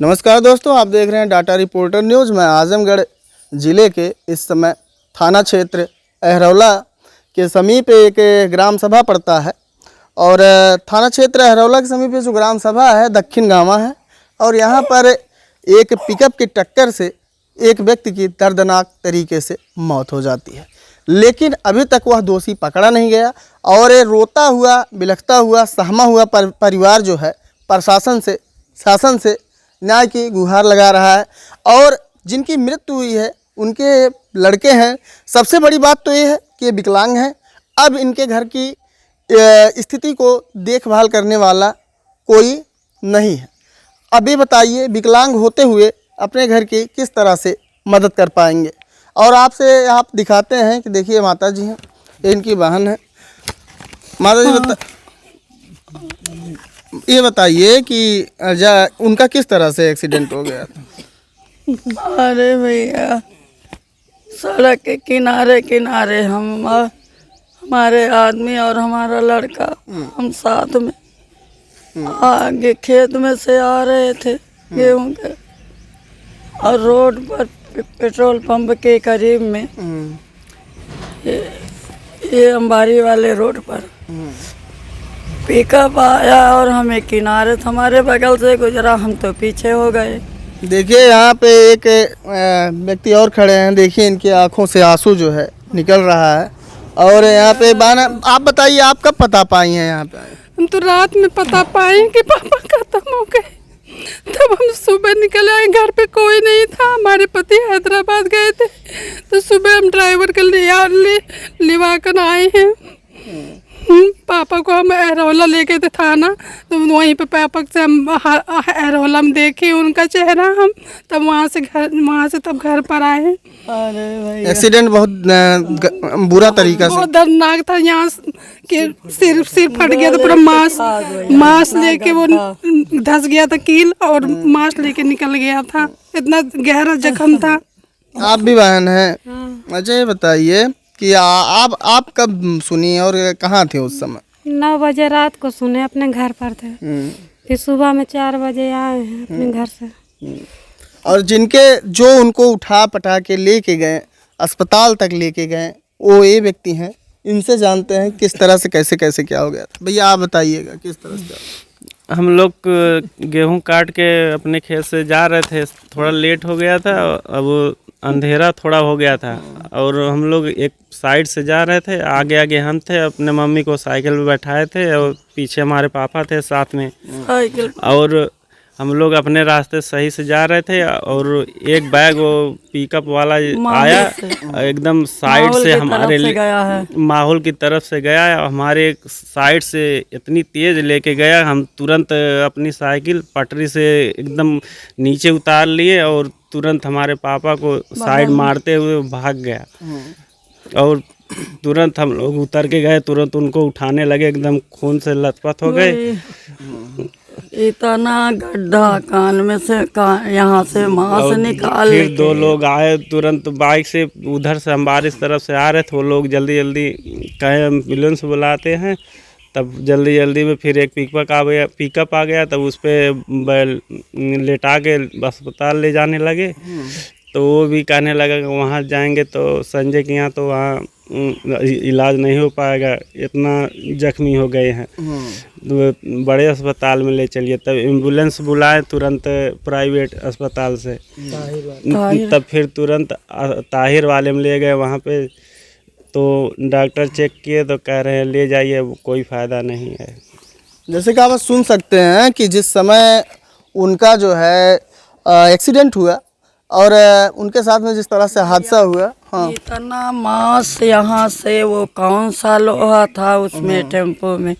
नमस्कार दोस्तों, आप देख रहे हैं डाटा रिपोर्टर न्यूज़। मैं आजमगढ़ ज़िले के इस समय थाना क्षेत्र अहरौला के समीप एक ग्राम सभा पड़ता है और थाना क्षेत्र अहरौला के समीप जो ग्राम सभा है दक्षिण गाँव है और यहाँ पर एक पिकअप की टक्कर से एक व्यक्ति की दर्दनाक तरीके से मौत हो जाती है, लेकिन अभी तक वह दोषी पकड़ा नहीं गया और रोता हुआ बिलखता हुआ सहमा हुआ परिवार जो है प्रशासन से शासन से न्याय की गुहार लगा रहा है। और जिनकी मृत्यु हुई है उनके लड़के हैं। सबसे बड़ी बात तो ये है कि ये विकलांग हैं। अब इनके घर की स्थिति को देखभाल करने वाला कोई नहीं है। अब ये बताइए, विकलांग होते हुए अपने घर की किस तरह से मदद कर पाएंगे। और आपसे आप दिखाते हैं कि देखिए माता जी हैं, ये इनकी बहन है। माता जी ये बताइए कि उनका किस तरह से एक्सीडेंट हो गया था। अरे भैया, सड़क के किनारे किनारे हमारे आदमी और हमारा लड़का हम साथ में आगे खेत में से आ रहे थे गेहूं के, और रोड पर पेट्रोल पंप के करीब में ये अंबारी वाले रोड पर पिकअप आया और हमें किनारे हमारे बगल से गुजरा, हम तो पीछे हो गए। देखिए यहाँ पे एक व्यक्ति और खड़े हैं, देखिए इनकी आंखों से आंसू जो है निकल रहा है। और यहाँ पे बाना, आप बताइए आप कब पता पाई हैं यहाँ पे? हम तो रात में पता पाए कि पापा खत्म हो गए, तब हम सुबह निकल आए। घर पे कोई नहीं था, हमारे पति हैदराबाद गए थे, तो सुबह हम ड्राइवर के लिवा कर आए हैं। पापा को हम अहरौला लेके थे थाना, तो वहीं पे पापा से हम अहरौला में देखे उनका चेहरा, हम तब वहाँ से तब घर पर आए। अरे भाई, एक्सीडेंट बहुत बुरा तरीका से, बहुत दर्दनाक था। यहाँ के सिर फट गया था, पूरा मांस लेके वो धस गया था कील, और मांस लेके निकल गया था, इतना गहरा जख्म था। आप भी बहन हैं। अच्छा ये बताइए कि आप कब सुनी और कहाँ थे उस समय? 9 बजे रात को सुने, अपने घर पर थे। फिर सुबह में 4 बजे आए हैं अपने घर से। और जो उनको उठा पटा के लेके गए, अस्पताल तक लेके गए, वो ये व्यक्ति हैं। इनसे जानते हैं किस तरह से कैसे क्या हो गया था। भैया आप बताइएगा किस तरह से। हम लोग गेहूं काट के अपने खेत से जा रहे थे, थोड़ा लेट हो गया था, अब अंधेरा थोड़ा हो गया था और हम लोग एक साइड से जा रहे थे। आगे हम थे, अपने मम्मी को साइकिल पे बैठाए थे और पीछे हमारे पापा थे साथ में, और हम लोग अपने रास्ते सही से जा रहे थे और एक बैग वो पिकअप वाला आया, एकदम साइड से हमारे माहौल की तरफ से गया, हमारे साइड से इतनी तेज़ लेके गया, हम तुरंत अपनी साइकिल पटरी से एकदम नीचे उतार लिए और तुरंत हमारे पापा को साइड मारते हुए भाग गया। और तुरंत हम लोग उतर के गए, तुरंत उनको उठाने लगे, एकदम खून से लथपथ हो गए। इतना गड्ढा कान में से यहाँ से मांस निकाल। फिर 2 लोग आए तुरंत बाइक से, उधर से हम बारिश तरफ से आ रहे थे, वो लोग जल्दी कहे एम्बुलेंस बुलाते हैं, तब जल्दी में फिर एक पिकअप आ गया, तब उस पर लेटा के अस्पताल ले जाने लगे। तो वो भी कहने लगा कि वहाँ जाएंगे तो संजय के यहाँ तो वहाँ इलाज नहीं हो पाएगा, इतना जख्मी हो गए हैं, तो बड़े अस्पताल में ले चलिए। तब एम्बुलेंस बुलाए तुरंत प्राइवेट अस्पताल से, तब फिर तुरंत ताहिर वाले में ले गए। वहाँ पे तो डॉक्टर चेक किए तो कह रहे हैं ले जाइए, कोई फ़ायदा नहीं है। जैसे कि आप सुन सकते हैं कि जिस समय उनका जो है एक्सीडेंट हुआ और उनके साथ में जिस तरह से हादसा हुआ, हाँ, इतना मांस यहाँ से, वो कौन सा लोहा था उसमें टेम्पो में,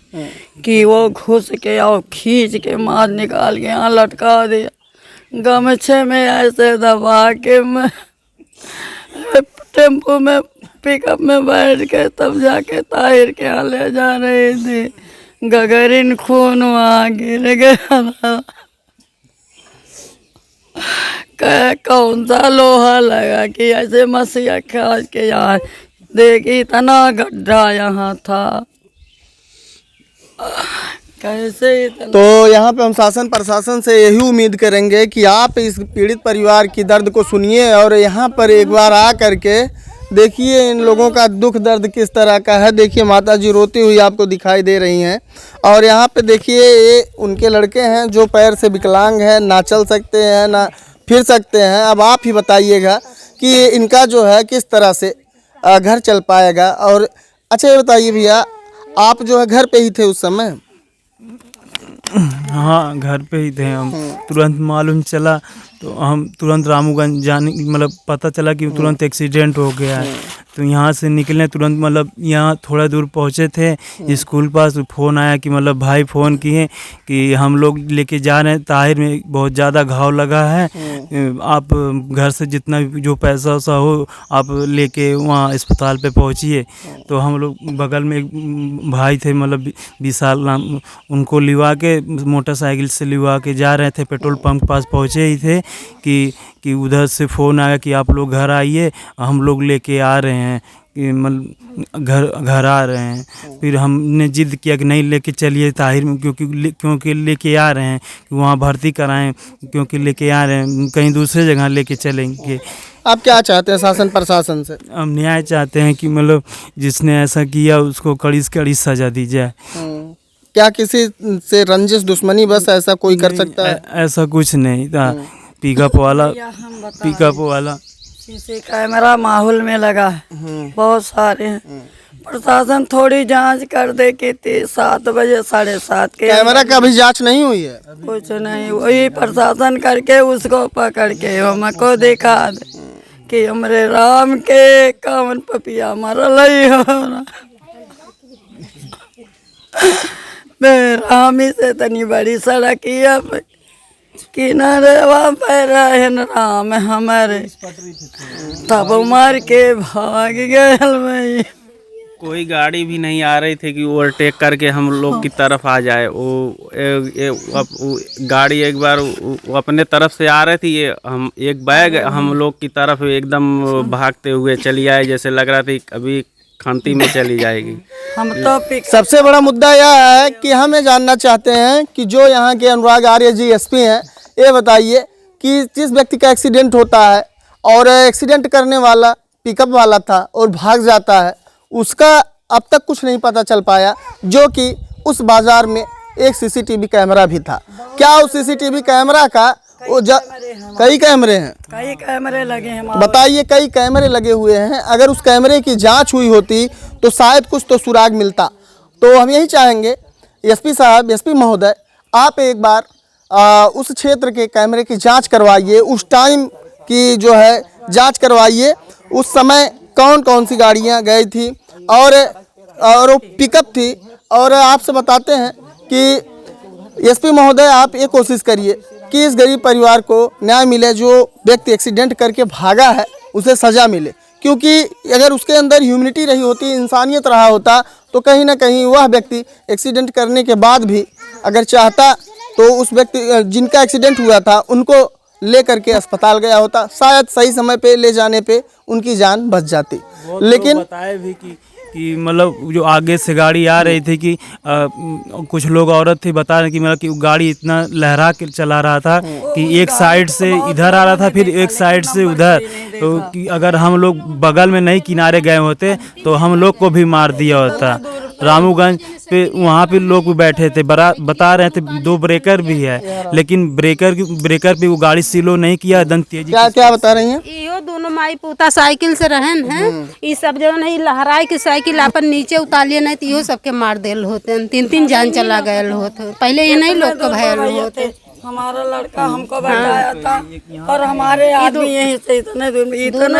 कि वो घुस के और खींच के मार निकाल के यहाँ लटका दिया। गमछे में ऐसे दबा के मैं टेम्पो में पिकअप में बैठ के तब जाके ताहिर के यहाँ ले जा रहे थे। गगरिन खून वहाँ गिर गया। कौन सा लोहा लगा कि ऐसे मसीहा खाज के यहाँ देख, इतना गड्ढा यहाँ था कैसे इतना तो यहाँ पे हम शासन प्रशासन से यही उम्मीद करेंगे कि आप इस पीड़ित परिवार की दर्द को सुनिए और यहाँ पर एक बार आ करके देखिए इन लोगों का दुख दर्द किस तरह का है। देखिए माता जी रोती हुई आपको दिखाई दे रही हैं और यहाँ पे देखिए ये उनके लड़के हैं जो पैर से विकलांग हैं, ना चल सकते हैं ना फिर सकते हैं। अब आप ही बताइएगा कि इनका जो है किस तरह से घर चल पाएगा। और अच्छा ये बताइए भैया, आप जो है घर पे ही थे उस समय? हाँ, घर पे ही थे हम। तुरंत मालूम चला तो हम तुरंत रामूगंज जाने मतलब पता चला कि तुरंत एक्सीडेंट हो गया है। तो यहाँ से निकले तुरंत मतलब यहाँ थोड़ा दूर पहुँचे थे स्कूल पास, फ़ोन आया कि मतलब भाई फ़ोन किए कि हम लोग लेके जा रहे हैं, ताहिर में बहुत ज़्यादा घाव लगा है, आप घर से जितना भी जो पैसा वैसा हो आप लेके वहाँ अस्पताल पे पहुँचिए। तो हम लोग बगल में एक भाई थे मतलब विशाल नाम, उनको लिवा के मोटरसाइकिल से लिवा के जा रहे थे। पेट्रोल पंप पास पहुँचे ही थे कि उधर से फ़ोन आया कि आप लोग घर आइए, हम लोग लेके आ रहे हैं कि मतलब घर आ रहे हैं। फिर हमने जिद किया कि नहीं लेके चलिए ताहिर में, क्योंकि लेके आ रहे हैं कि वहाँ भर्ती कराएं, क्योंकि लेके आ रहे हैं, कहीं दूसरे जगह लेके चलेंगे। आप क्या चाहते हैं शासन प्रशासन से? हम न्याय चाहते हैं कि मतलब जिसने ऐसा किया उसको कड़ी से कड़ी सज़ा दी जाए। क्या किसी से रंजिश दुश्मनी बस ऐसा कोई कर सकता है? ऐसा कुछ नहीं था। पिकअप वाला सीसी कैमरा माहौल में लगा है, बहुत सारे हैं। प्रशासन थोड़ी जांच कर दे कि 7 बजे 7:30 के कैमरा का भी जांच नहीं हुई है? कुछ नहीं, वही प्रशासन करके उसको पकड़ के हमको दिखा दे कि हमरे राम के कौन पपिया मरल हो। रामी से तनी बड़ी सड़क किनारे वहाँ पे रहन राम हमारे, तब मार के भाग गए। कोई गाड़ी भी नहीं आ रही थी कि ओवरटेक करके हम लोग की तरफ आ जाए। वो गाड़ी एक बार वो अपने तरफ से आ रही थी, ये हम एक बैग हम लोग की तरफ एकदम भागते हुए चली आए, जैसे लग रहा था अभी खांती में चली जाएगी। हम तो सबसे बड़ा मुद्दा यह है कि हम ये जानना चाहते हैं कि जो यहाँ के अनुराग आर्य जी एसपी हैं, ये बताइए कि जिस व्यक्ति का एक्सीडेंट होता है और एक्सीडेंट करने वाला पिकअप वाला था और भाग जाता है, उसका अब तक कुछ नहीं पता चल पाया, जो कि उस बाज़ार में एक सीसीटीवी कैमरा भी था। क्या उस सीसीटीवी कैमरा का कई कैमरे लगे हैं? बताइए, कई कैमरे लगे हुए हैं। अगर उस कैमरे की जांच हुई होती तो शायद कुछ तो सुराग मिलता। तो हम यही चाहेंगे एसपी साहब, एसपी महोदय, आप एक बार उस क्षेत्र के कैमरे की जांच करवाइए, उस टाइम की जो है जांच करवाइए, उस समय कौन कौन सी गाड़ियां गई थी और वो पिकअप थी। और आपसे बताते हैं कि एसपी महोदय आप ये कोशिश करिए कि इस गरीब परिवार को न्याय मिले, जो व्यक्ति एक्सीडेंट करके भागा है उसे सज़ा मिले, क्योंकि अगर उसके अंदर ह्यूमैनिटी रही होती, इंसानियत रहा होता, तो कहीं ना कहीं वह व्यक्ति एक्सीडेंट करने के बाद भी अगर चाहता तो उस व्यक्ति जिनका एक्सीडेंट हुआ था उनको ले करके अस्पताल गया होता, शायद सही समय पे ले जाने पे उनकी जान बच जाती। लेकिन बताए भी कि मतलब जो आगे से गाड़ी आ रही थी कि कुछ लोग औरत थी बता रहे कि मतलब कि गाड़ी इतना लहरा के चला रहा था कि एक साइड से इधर आ रहा था फिर एक साइड से उधर, तो कि अगर हम लोग बगल में नहीं किनारे गए होते तो हम लोग को भी मार दिया होता। रामूगंज पे वहाँ पे लोग भी बैठे थे, बता रहे थे 2 ब्रेकर भी है, लेकिन ब्रेकर पे वो गाड़ी स्लो नहीं किया, एकदम तेजी। क्या बता रही हैं? यो दोनों माई पोता साइकिल से रहन हैं, ये सब जो नहीं लहराई के साइकिल अपन नीचे उतारिए नहीं तो इहो सबके मार देल होते, 3 जान चला गए होते। पहले ये नहीं लोग को भयल होते। हमारा लड़का हमको बताया था और हमारे आदमी यहीं से इतने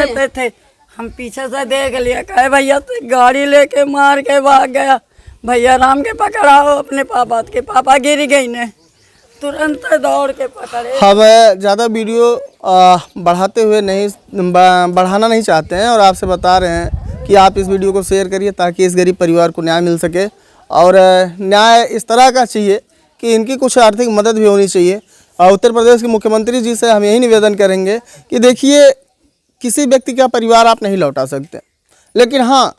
पे थे, हम पीछे से देख लिया, कहे भैया तो गाड़ी लेके मार के भाग गया, भैया राम के पकड़ाओ अपने पापा के, पापा गिर गई ने, तुरंत दौड़ के पकड़े। हम ज़्यादा वीडियो बढ़ाते हुए बढ़ाना नहीं चाहते हैं और आपसे बता रहे हैं कि आप इस वीडियो को शेयर करिए ताकि इस गरीब परिवार को न्याय मिल सके। और न्याय इस तरह का चाहिए कि इनकी कुछ आर्थिक मदद भी होनी चाहिए। उत्तर प्रदेश के मुख्यमंत्री जी से हम यही निवेदन करेंगे कि देखिए, किसी व्यक्ति का परिवार आप नहीं लौटा सकते, लेकिन हाँ,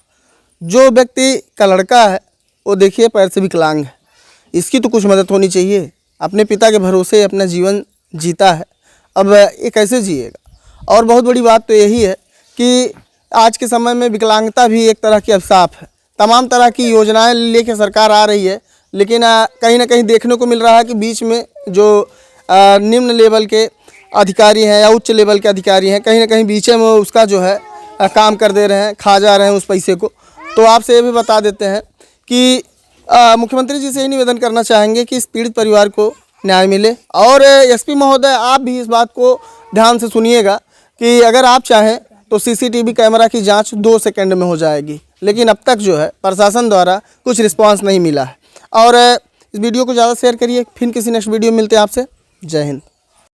जो व्यक्ति का लड़का है वो देखिए पैर से विकलांग है, इसकी तो कुछ मदद होनी चाहिए। अपने पिता के भरोसे अपना जीवन जीता है, अब ये कैसे जिएगा। और बहुत बड़ी बात तो यही है कि आज के समय में विकलांगता भी एक तरह की अभिशाप है। तमाम तरह की योजनाएं लेके सरकार आ रही है, लेकिन कहीं ना कहीं देखने को मिल रहा है कि बीच में जो निम्न लेवल के अधिकारी हैं या उच्च लेवल के अधिकारी हैं, कहीं ना कहीं बीच में उसका जो है काम कर दे रहे हैं, खा जा रहे हैं उस पैसे को। तो आपसे ये भी बता देते हैं कि मुख्यमंत्री जी से ये निवेदन करना चाहेंगे कि इस पीड़ित परिवार को न्याय मिले। और एसपी महोदय, आप भी इस बात को ध्यान से सुनिएगा कि अगर आप चाहें तो सीसीटीवी कैमरा की जांच 2 सेकंड में हो जाएगी, लेकिन अब तक जो है प्रशासन द्वारा कुछ रिस्पांस नहीं मिला है। और इस वीडियो को ज़्यादा शेयर करिए। फिर किसी नेक्स्ट वीडियो में मिलते हैं आपसे। जय हिंद।